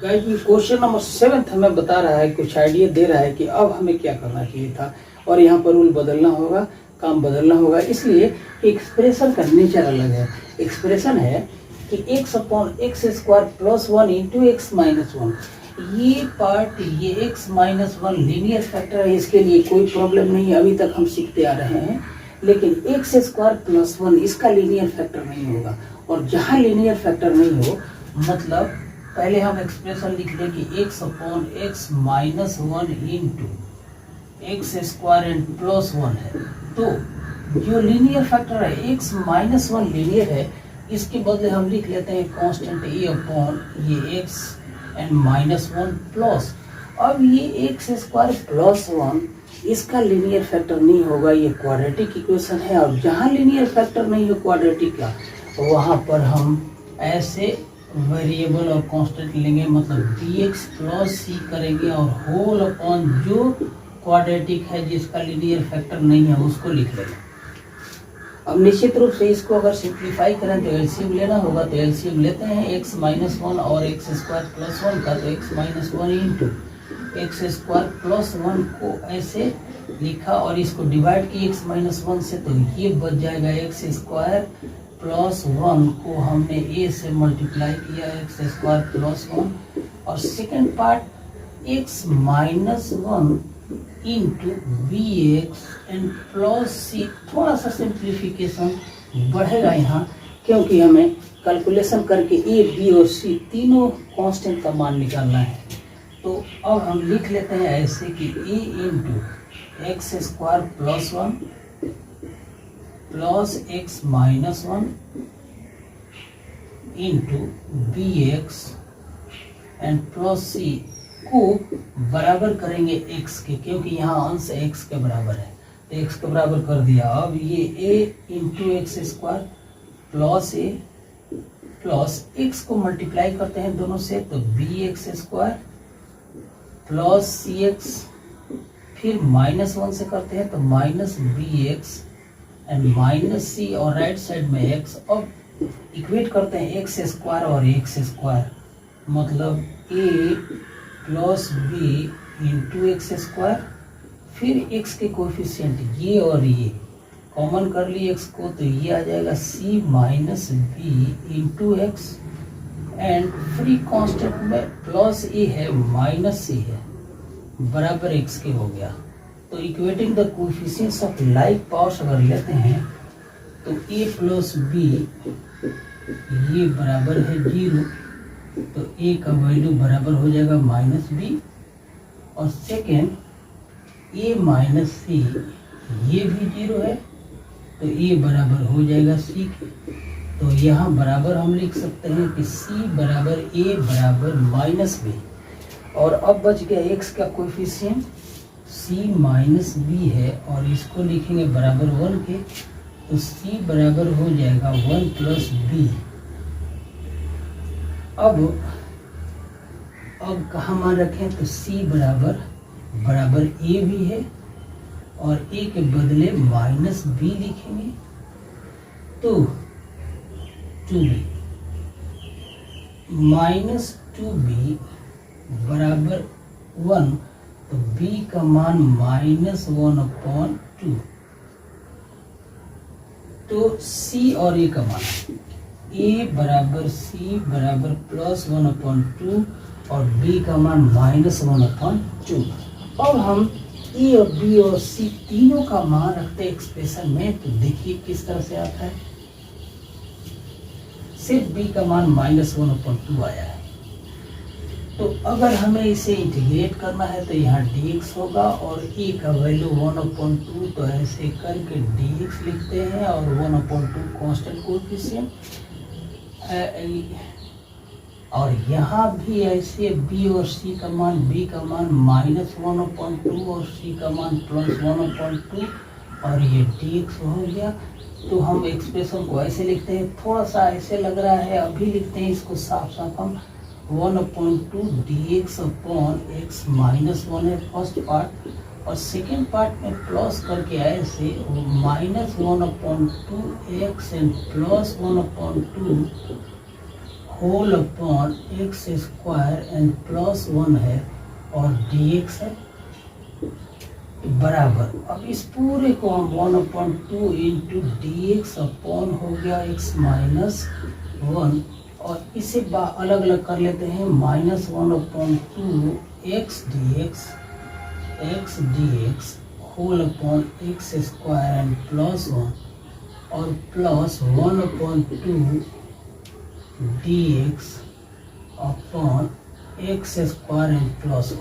Guys question number 7 हमें बता रहा है, कुछ आइडिया दे रहा है कि अब हमें क्या करना चाहिए था और यहाँ पर रूल बदलना होगा, काम बदलना होगा। इसलिए एक्सप्रेशन का नेचर अलग है। एक्सप्रेशन है कि x upon X square plus 1 into X minus 1। ये पार्ट, ये x माइनस 1 लीनियर फैक्टर है, इसके लिए कोई प्रॉब्लम नहीं है, अभी तक हम सीखते आ रहे हैं। लेकिन एक्स स्क्वायर प्लस 1 इसका लीनियर फैक्टर नहीं होगा, और जहाँ लीनियर फैक्टर नहीं हो मतलब पहले हम एक्सप्रेशन लिख लें कि x upon x minus 1 into X square and plus 1 है। तो जो लीनियर फैक्टर है x माइनस 1 लीनियर है, इसके बदले हम लिख लेते हैं कांस्टेंट a अपॉन ये x एंड माइनस 1 प्लस। अब ये एक्स स्क्वायर प्लस 1 इसका लीनियर फैक्टर नहीं होगा, ये क्वाड्रेटिक इक्वेशन है। और जहाँ लीनियर फैक्टर नहीं हो क्वाड्रेटिक का, वहाँ पर हम ऐसे वेरिएबल और कांस्टेंट लेंगे, मतलब dx प्लस c करेंगे और होल अपॉन जो क्वाड्रेटिक है जिसका लीनियर फैक्टर नहीं है उसको लिख लेंगे। अब निश्चित रूप से इसको अगर सिंप्लीफाई करें तो एलसीएम लेना होगा, तो एलसीएम लेते हैं x माइनस 1 और एक्स स्क्वायर प्लस 1 का। तो x minus 1 into X square plus 1 को ऐसे लिखा और इसको डिवाइड किया x माइनस 1 से, तो ये बच जाएगा एक्स स्क्वायर प्लस 1 को हमने a से मल्टीप्लाई किया एक्स स्क्वायर प्लस 1, और second part x minus 1 into B X and plus C. थोड़ा सा सिंप्लीफिकेशन बढ़ेगा यहाँ, क्योंकि हमें कैलकुलेशन करके a, b और c तीनों कांस्टेंट का मान निकालना है। तो अब हम लिख लेते हैं ऐसे कि a into X square plus 1 plus X minus 1 into B X and plus C को बराबर करेंगे x के, क्योंकि यहाँ अंश x के बराबर है, तो x के बराबर कर दिया। अब ये a into X square plus a plus x को मल्टीप्लाई करते हैं दोनों से, तो B X square plus C X, फिर माइनस 1 से करते हैं तो minus B X and minus C और राइट साइड में x। अब इक्वेट करते हैं एक्स स्क्वायर और एक्स स्क्वायर, मतलब a plus B into X square, फिर x के कोएफिशिएंट ये और ये कॉमन कर लिए x को, तो ये आ जाएगा c minus B into X and free constant में प्लस a है माइनस c है, बराबर x के हो गया। तो equating the coefficients of like powers अगर लेते हैं तो a प्लस बी ये बराबर है 0, तो a का वैल्यू बराबर हो जाएगा माइनस बी, और सेकेंड a माइनस सी ये भी 0 है, तो a बराबर हो जाएगा c के। तो यहाँ बराबर हम लिख सकते हैं कि c बराबर a बराबर माइनस बी। और अब बच गया x का कोएफिशिएंट c माइनस बी है, और इसको लिखेंगे बराबर 1 के, तो c बराबर हो जाएगा 1 प्लस बी। अब कहाँ मान रखें, तो c बराबर a भी है, और a के बदले माइनस b लिखेंगे, तो 2b माइनस 2b बराबर 1, तो b का मान माइनस 1/2। तो c और a का मान a बराबर c बराबर प्लस 1/2 और b का मान माइनस 1/2। अब हम e और b और c तीनों का मान रखते हैं एक्सप्रेशन में, तो देखिए किस तरह से आता है। सिर्फ b का मान माइनस 1/2 आया है, तो अगर हमें इसे इंटीग्रेट करना है तो यहाँ dx होगा, और a का वैल्यू 1/2, तो ऐसे करके dx लिखते हैं और 1/2 कांस्टेंट कोएफिशिएंट, और यहाँ भी ऐसे b और c का मान, b का मान माइनस 1/2 और c का मान प्लस 1/2, और ये dx हो गया। तो हम एक्सप्रेशन को ऐसे लिखते हैं, थोड़ा सा ऐसे लग रहा है, अभी लिखते हैं इसको साफ साफ हम 1/2 dx अपॉन एक्स माइनस 1 है फर्स्ट पार्ट, और सेकेंड पार्ट में प्लस करके ऐसे minus 1/2 X and plus 1/2 whole upon X square and plus 1 है और dx है बराबर, अब इस पूरे को हम 1/2 इंटू डी एक्स अपॉन हो गया x माइनस 1 और इसे अलग अलग कर लेते हैं, -1/2 x dx whole upon X square and plus 1 और plus 1/2 dx upon X square and plus 1।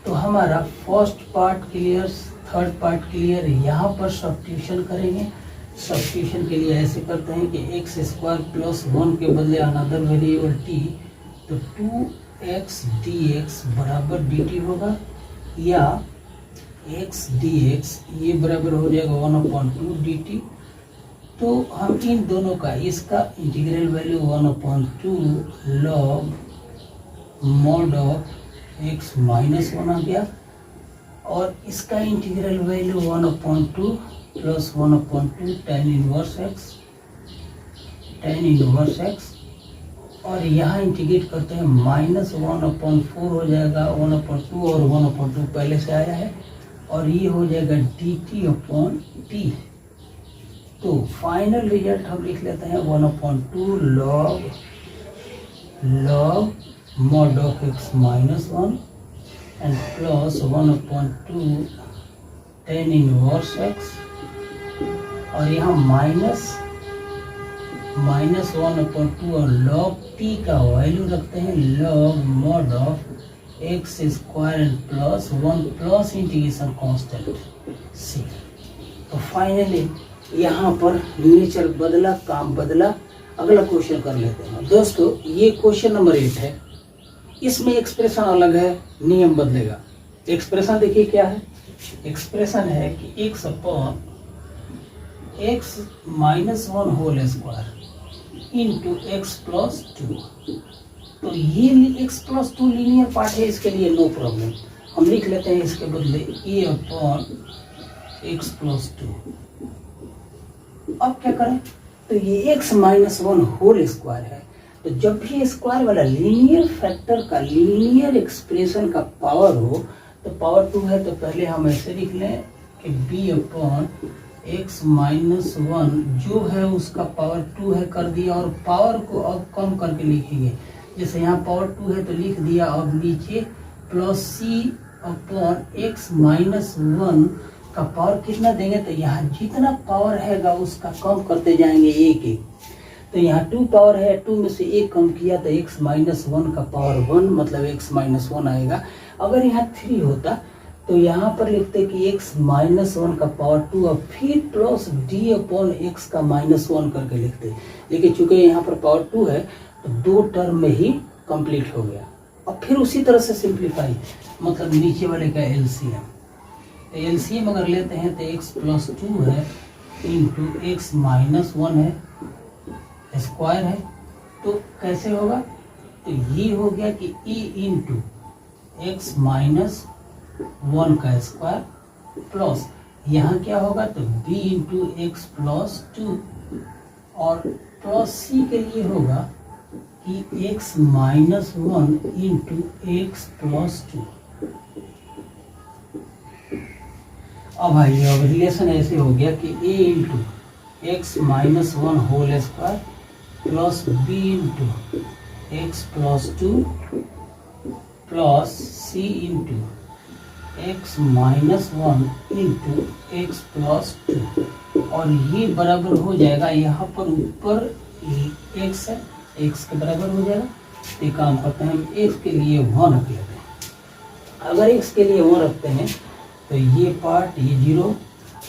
तो हमारा first part clear, third part clear. यहाँ पर सब्स्टिट्यूशन करेंगे। सब्स्टिट्यूशन के लिए ऐसे करते हैं कि एक्स स्क्वायर प्लस 1 के बदले अनदर वेरिएबल t, तो 2x dx बराबर dt होगा, या x dx ये बराबर हो जाएगा 1/2 dt। तो हम इन दोनों का, इसका integral value 1/2 log mod of x minus 1 आ गया और इसका integral value 1/2 plus 1/2 tan inverse x और यहाँ इंटीग्रेट करते हैं -1/4 हो जाएगा 1/2 और 1/2 पहले से आया है और ये हो जाएगा dt अपॉन t। तो फाइनल रिजल्ट हम लिख लेते हैं 1/2 log mod of x minus 1 and plus 1/2 tan inverse x और यहाँ -1/2 और log t का वैल्यू रखते हैं log mod of x square and plus 1 plus integration constant c। तो फाइनली यहाँ पर नेचर बदला, काम बदला। अगला क्वेश्चन कर लेते हैं दोस्तों। ये क्वेश्चन नंबर 8 है। इसमें एक्सप्रेशन अलग है, नियम बदलेगा। एक्सप्रेशन देखिए क्या है। एक्सप्रेशन है कि x upon x minus 1 whole square into X plus 2। तो ये x प्लस 2 लीनियर पार्ट है, इसके लिए नो प्रॉब्लम। हम लिख लेते हैं इसके बदले a अपॉन एक्स प्लस 2। अब क्या करें, तो ये x माइनस 1 होल स्क्वायर है। तो जब भी स्क्वायर वाला लीनियर फैक्टर का, लीनियर एक्सप्रेशन का पावर हो, तो पावर 2 है तो पहले हम ऐसे लिख लें कि b अपॉन एक्स माइनस 1 जो है उसका पावर 2 है कर दिया और पावर को अब कम करके लिखेंगे। जैसे यहाँ पावर 2 है तो लिख दिया, अब नीचे plus c upon x minus 1 का पावर कितना देंगे, तो यहाँ जितना पावर हैगा उसका कम करते जाएंगे एक एक। तो यहाँ 2 पावर है, 2 में से 1 कम किया तो x माइनस 1 का पावर 1 मतलब x माइनस 1 आएगा। अगर यहाँ 3 होता तो यहाँ पर लिखते कि x माइनस 1 का पावर 2 और फिर प्लस d अपॉन x का माइनस 1 करके लिखते। लेकिन चूंकि यहाँ पर पावर 2 है तो 2 टर्म में ही कंप्लीट हो गया। और फिर उसी तरह से सिंप्लीफाई, मतलब नीचे वाले का एलसीएम। तो एलसीएम अगर लेते हैं तो x प्लस 2 है इंटू एक्स माइनस 1 है स्क्वायर है। तो कैसे होगा, तो ये हो गया कि e इंटू एक्स माइनस 1 का स्क्वायर प्लस यहाँ क्या होगा, तो b इंटू एक्स प्लस 2 और प्लस c के लिए होगा कि x minus 1 into X plus 2। अब आइए, अब रिलेशन ऐसे हो गया कि a into X minus 1 whole square plus b into X plus 2 plus c into X minus 1 into X plus 2 और ये बराबर हो जाएगा, यहाँ पर ऊपर x है, x के बराबर हो जाएगा। ये काम करते हैं, हम x के लिए 1 रख लेते हैं। अगर x के लिए 1 रखते हैं तो ये पार्ट ये 0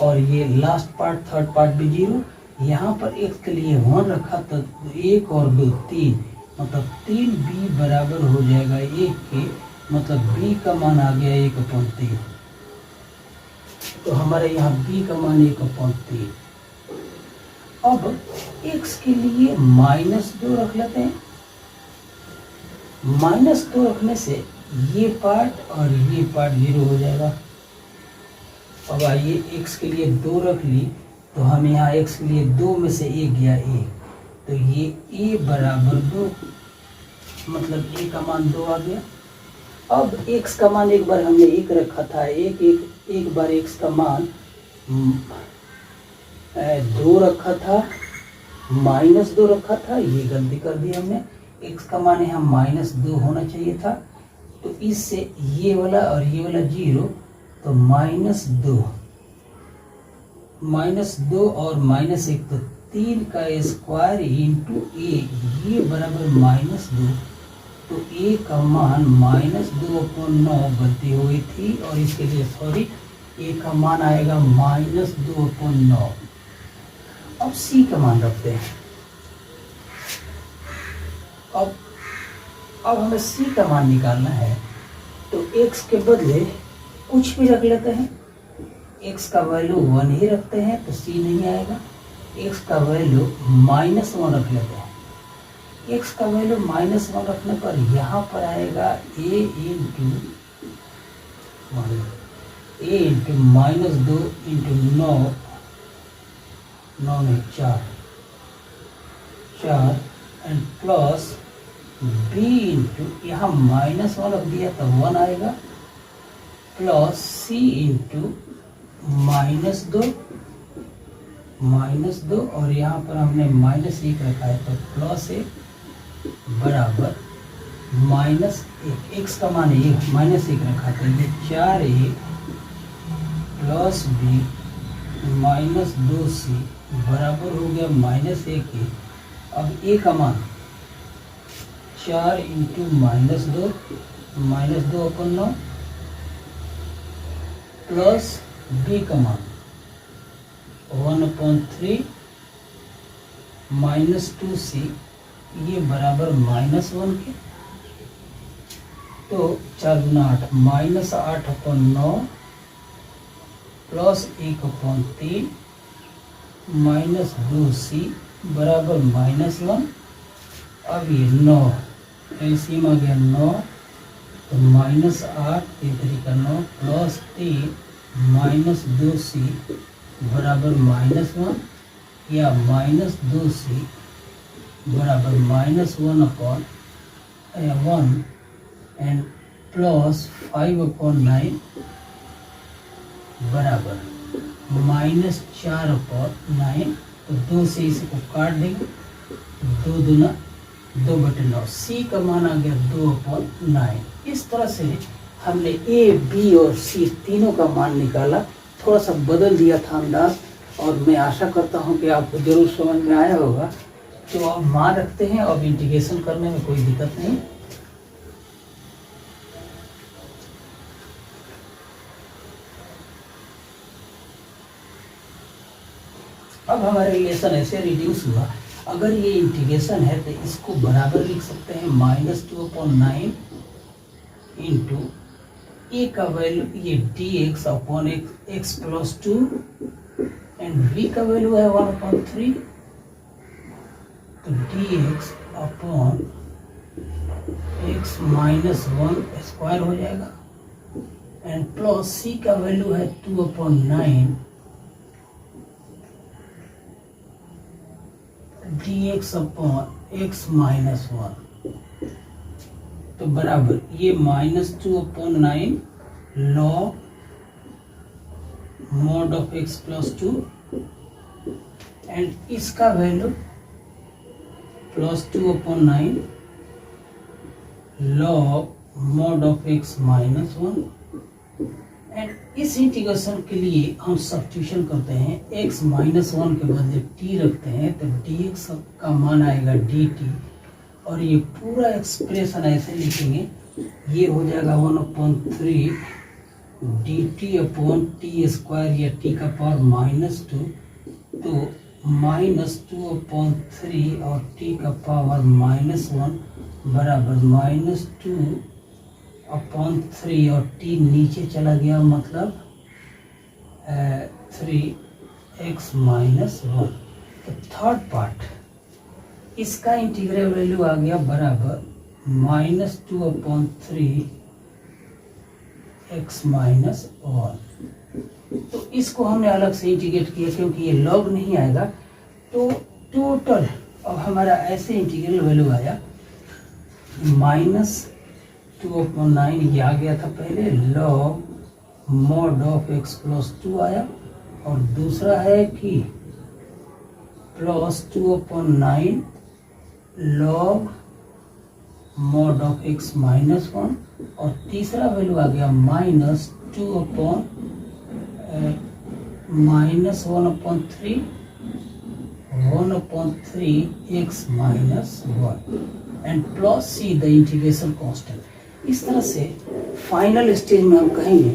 और ये लास्ट पार्ट थर्ड पार्ट भी 0। यहाँ पर x के लिए 1 रखा तो 1 और 2 3, मतलब 3b बराबर हो जाएगा 1 के, मतलब b का मान आ गया 1/3। तो हमारे यहाँ b का मान 1/3। अब x के लिए -2 रख लेते हैं। -2 रखने से ये पार्ट और ये पार्ट 0 हो जाएगा। अब आइए x के लिए 2 रख ली तो हम यहाँ x के लिए 2 में से 1 गया 1, तो ये a बराबर 2, मतलब a का मान 2 आ गया। अब x का मान एक बार हमने 1 रखा था, एक बार x का मान 2 रखा था, -2 रखा था, ये गलती कर दी हमने। x का मान यहाँ -2 होना चाहिए था, तो इससे ये वाला और ये वाला 0, तो -2 और -1, तो 3 का स्क्वायर इंटू a, ये बराबर -2। तो a का मान -2/9, गलती हुई थी और इसके लिए सॉरी, a का मान आएगा -2/9। अब c का मान रखते हैं। अब हमें c का मान निकालना है, तो x के बदले कुछ भी रख लेते हैं। x का वैल्यू 1 ही रखते हैं तो c नहीं आएगा। x का वैल्यू -1 रख लेते हैं। x का वैल्यू -1 रखने पर यहाँ पर आएगा a इंटू -2 इंटू 9 में 4 एंड प्लस b इंटू, यहाँ -1 रख दिया तो 1 आएगा, प्लस c इंटू -2 और यहाँ पर हमने -1 रखा है तो +1 बराबर -1। x का मान -1 रखा था, ये 4a प्लस b -2c बराबर हो गया -1। अब a का मान 4 इंटू -2/9 प्लस b का मान 1/3 -2c, ये बराबर -1 के। तो 4 गुना 8, -8/9 प्लस 1/3 -2c बराबर -1। अब ये 9 एलसीएम आ गया 9, तो -8 3 का 9 प्लस 3 -2c बराबर -1, या -2c बराबर -1/1 एंड प्लस 5/9 बराबर -4/9। तो 2 से इसको काट देंगे, 2 दूना 2/9। c का मान आ गया 2/9। इस तरह से हमने a, b और c तीनों का मान निकाला। थोड़ा सा बदल दिया था अंदाज, और मैं आशा करता हूं कि आपको जरूर समझ में आया होगा। तो अब मान रखते हैं, अब इंटीग्रेशन करने में कोई दिक्कत नहीं। अब हमारा रिलेशन ऐसे रिड्यूस हुआ। अगर ये इंटीग्रेशन है तो इसको बराबर लिख सकते हैं -2/9 इंटू a का वैल्यू ये dx/x प्लस 2 एंड b का वैल्यू है 1/3, तो dx/x माइनस 1 स्क्वायर हो जाएगा, एंड प्लस c का वैल्यू है 2/9 dx/x माइनस 1, तो बराबर ये -2/9 log mod of x plus 2 and इसका value plus 2/9 log mod of x minus 1। And इस इंटीग्रेशन के लिए हम सब्स्टिट्यूशन करते हैं, x -1 के बदले t रखते हैं, तो dx का मान आएगा dt, और ये पूरा एक्सप्रेशन ऐसे लिखेंगे, ये हो जाएगा 1/3 dt/t² या t का पावर -2, तो -2/3 और t का पावर -1 बराबर -2/3 और t नीचे चला गया, मतलब 3x माइनस 1। तो थर्ड पार्ट इसका इंटीग्रल वैल्यू आ गया बराबर -2/3 x माइनस 1। तो इसको हमने अलग से इंटीग्रेट किया क्योंकि ये लॉग नहीं आएगा, तो टोटल अब हमारा ऐसे इंटीग्रल वैल्यू आया -2/9, ये आ गया था पहले, log mod of x plus 2 आया, और दूसरा है कि plus 2/9 log mod of x minus 1, और तीसरा वैल्यू आ गया -1/3 x minus 1 and plus c the integration constant. इस तरह से फाइनल स्टेज में हम कहेंगे